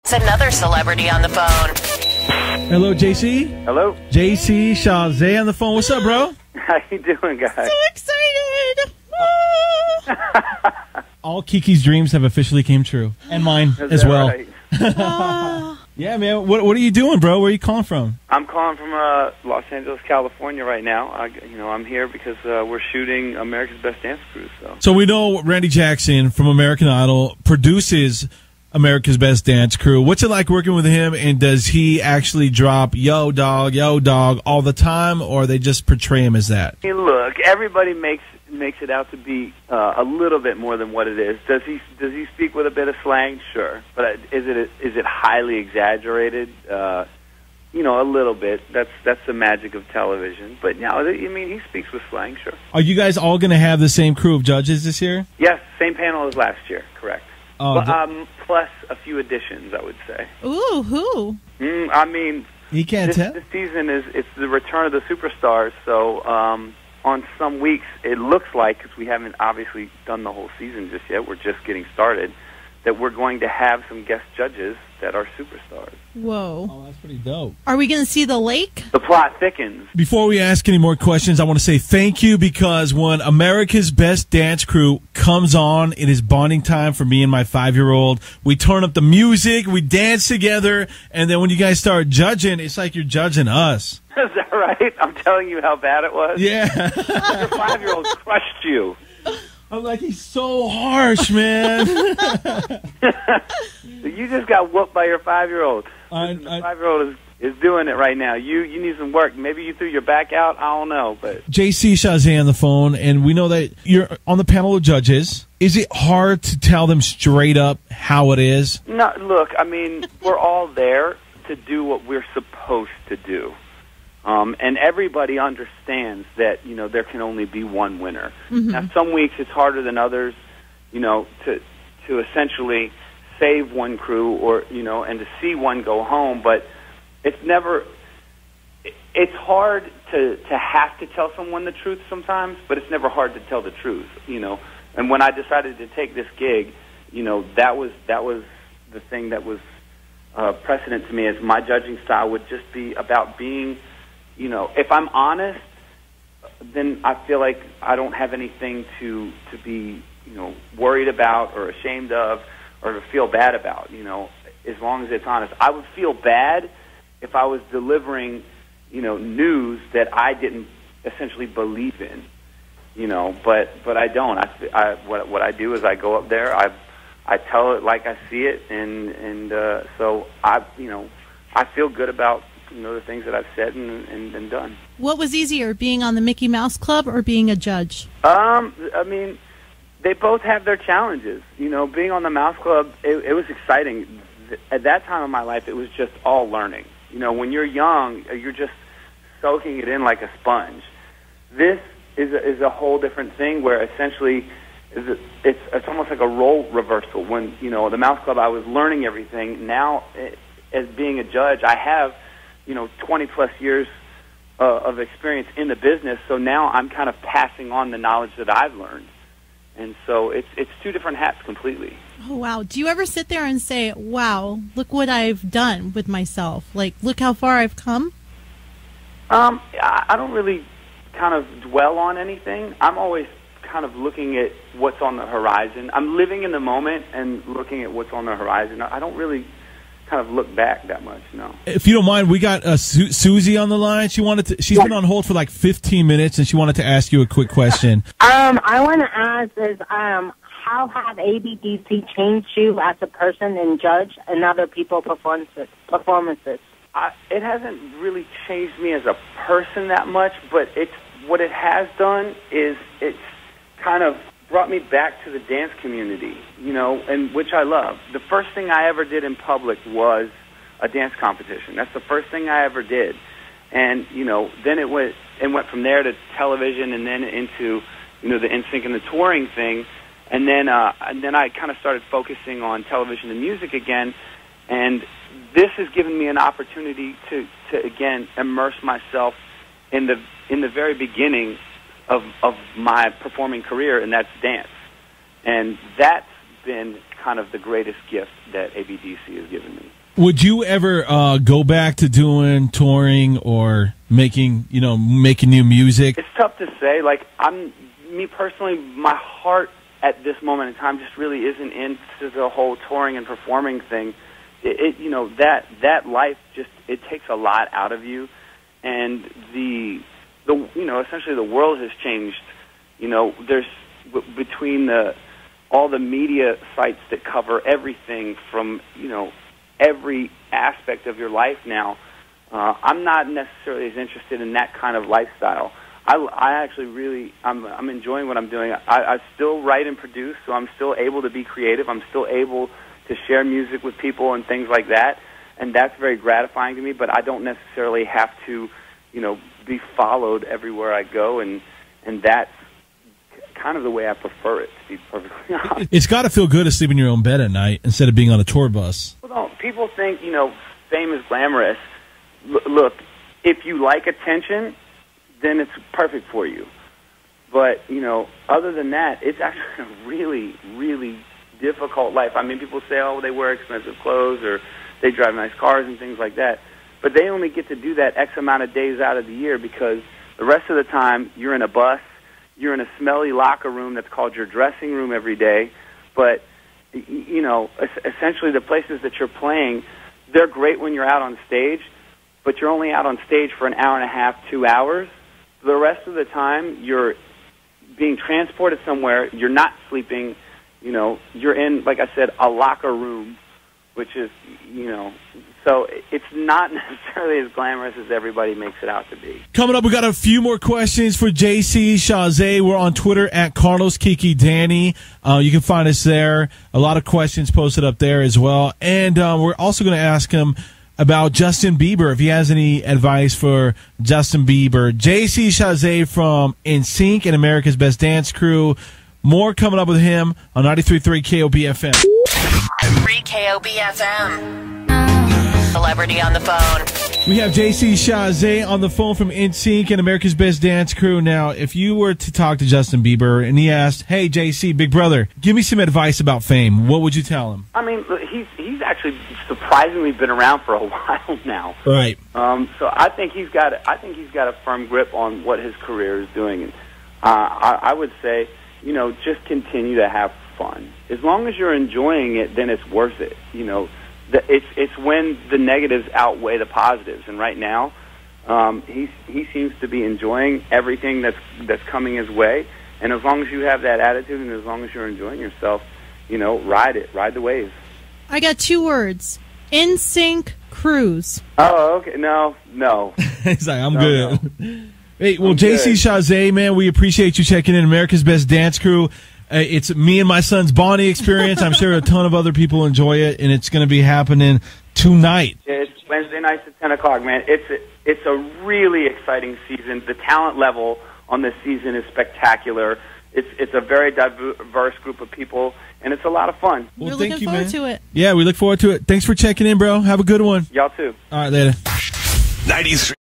It's another celebrity on the phone. Hello, JC. Hello. JC Chasez on the phone. What's up, bro? How you doing, guys? So excited. All Kiki's dreams have officially came true. And mine as well. Right? Yeah, man. What are you doing, bro? Where are you calling from? I'm calling from Los Angeles, California right now. I'm here because we're shooting America's Best Dance Crew. So we know Randy Jackson from American Idol produces America's Best Dance Crew. What's it like working with him, and does he actually drop yo dog all the time, or they just portray him as that? Hey, look, everybody makes it out to be a little bit more than what it is. Does he speak with a bit of slang? Sure, but is it highly exaggerated? A little bit. That's the magic of television. But no, he speaks with slang. Sure. Are you guys all going to have the same crew of judges this year? Yes, same panel as last year. Correct. Plus a few additions, I would say. Ooh, who? You can't tell. This season it's the return of the superstars. So on some weeks, it looks like, because we haven't obviously done the whole season just yet, we're just getting started, that we're going to have some guest judges that are superstars. Whoa. Oh, that's pretty dope. Are we going to see the lake? The plot thickens. Before we ask any more questions, I want to say thank you, because when America's Best Dance Crew comes on, it is bonding time for me and my 5-year-old. We turn up the music, we dance together, and then when you guys start judging, it's like you're judging us. Is that right? I'm telling you how bad it was. Yeah. Your 5-year-old crushed you. I'm like, he's so harsh, man. You just got whooped by your 5-year-old. The 5-year-old is doing it right now. You need some work. Maybe you threw your back out. I don't know. But JC Chasez on the phone, and we know that you're on the panel of judges. Is it hard to tell them straight up how it is? No, look, we're all there to do what we're supposed to do. And everybody understands that, there can only be one winner. Mm-hmm. Now, some weeks it's harder than others, to essentially save one crew or, and to see one go home. But it's it's hard to have to tell someone the truth sometimes, but it's never hard to tell the truth, And when I decided to take this gig, that was the thing that was precedent to me, as my judging style would just be about being, if I'm honest, then I feel like I don't have anything to be, worried about or ashamed of or to feel bad about, as long as it's honest. I would feel bad if I was delivering, news that I didn't essentially believe in, but I don't. What I do is I go up there, I tell it like I see it, and so I feel good about the things that I've said and done. What was easier, being on the Mickey Mouse Club or being a judge? They both have their challenges. Being on the Mouse Club, it was exciting. At that time of my life, it was just all learning. When you're young, you're just soaking it in like a sponge. This is a whole different thing, where essentially it's almost like a role reversal. When the Mouse Club, I was learning everything. Now, as being a judge, I have 20-plus years of experience in the business, so now I'm kind of passing on the knowledge that I've learned. And so it's two different hats completely. Oh, wow. Do you ever sit there and say, wow, look what I've done with myself? Like, look how far I've come? I don't really kind of dwell on anything. I'm always kind of looking at what's on the horizon. I'm living in the moment and looking at what's on the horizon. I don't really kind of look back that much, no. If you don't mind, we got Susie on the line. She's been on hold for like 15 minutes, and she wanted to ask you a quick question. I want to ask is, how have ABDC changed you as a person and judge and other people's performances? It hasn't really changed me as a person that much, but what it has done is it's kind of brought me back to the dance community, and which I love. The first thing I ever did in public was a dance competition. That's the first thing I ever did. And, then it went from there to television, and then into, the NSYNC and the touring thing. And then I kind of started focusing on television and music again. And this has given me an opportunity to again, immerse myself in the very beginning of my performing career, and that's dance. And that's been kind of the greatest gift that ABDC has given me. Would you ever go back to doing touring or making new music? It's tough to say. Like, me personally, my heart at this moment in time just really isn't into the whole touring and performing thing. That life just, it takes a lot out of you, and essentially the world has changed. There's between all the media sites that cover everything from every aspect of your life now. I'm not necessarily as interested in that kind of lifestyle. I actually really, I'm enjoying what I'm doing. I still write and produce, so I'm still able to be creative. I'm still able to share music with people and things like that, and that's very gratifying to me, but I don't necessarily have to, be followed everywhere I go, and that's kind of the way I prefer it, to be perfectly honest. It's got to feel good to sleep in your own bed at night instead of being on a tour bus. Well, people think, fame is glamorous. Look, if you like attention, then it's perfect for you. But, other than that, it's actually a really, really difficult life. I mean, people say, oh, they wear expensive clothes or they drive nice cars and things like that. But they only get to do that X amount of days out of the year, because the rest of the time you're in a bus, you're in a smelly locker room that's called your dressing room every day. But, essentially the places that you're playing, they're great when you're out on stage, but you're only out on stage for an hour and a half, 2 hours. The rest of the time you're being transported somewhere, you're not sleeping, you're in, like I said, a locker room, which is, so it's not necessarily as glamorous as everybody makes it out to be. Coming up, we got a few more questions for JC Chasez. We're on Twitter at Carlos Kiki Danny. You can find us there. A lot of questions posted up there as well. And we're also going to ask him about Justin Bieber, if he has any advice for Justin Bieber. JC Chasez from NSYNC and America's Best Dance Crew. More coming up with him on 93.3 KOBFM. Free KOBFM. Celebrity on the phone. We have JC Chasez on the phone from NSYNC and America's Best Dance Crew. Now, if you were to talk to Justin Bieber and he asked, hey, JC, big brother, give me some advice about fame, what would you tell him? I mean, he's actually surprisingly been around for a while now. Right. So I think he's got a firm grip on what his career is doing. And I would say, just continue to have fun. As long as you're enjoying it, then it's worth it. It's when the negatives outweigh the positives. And right now, he seems to be enjoying everything that's coming his way. And as long as you have that attitude, and as long as you're enjoying yourself, ride the wave. I got 2 words: NSYNC cruise. Oh, okay. No. He's like, I'm good. No. Hey, well, JC Chasez, man, we appreciate you checking in. America's Best Dance Crew. It's me and my son's Bonnie experience. I'm sure a ton of other people enjoy it, and it's going to be happening tonight. It's Wednesday nights at 10 o'clock, man. It's a really exciting season. The talent level on this season is spectacular. It's a very diverse group of people, and it's a lot of fun. We're looking forward to it. Yeah, we look forward to it. Thanks for checking in, bro. Have a good one. Y'all too. All right, later. 93.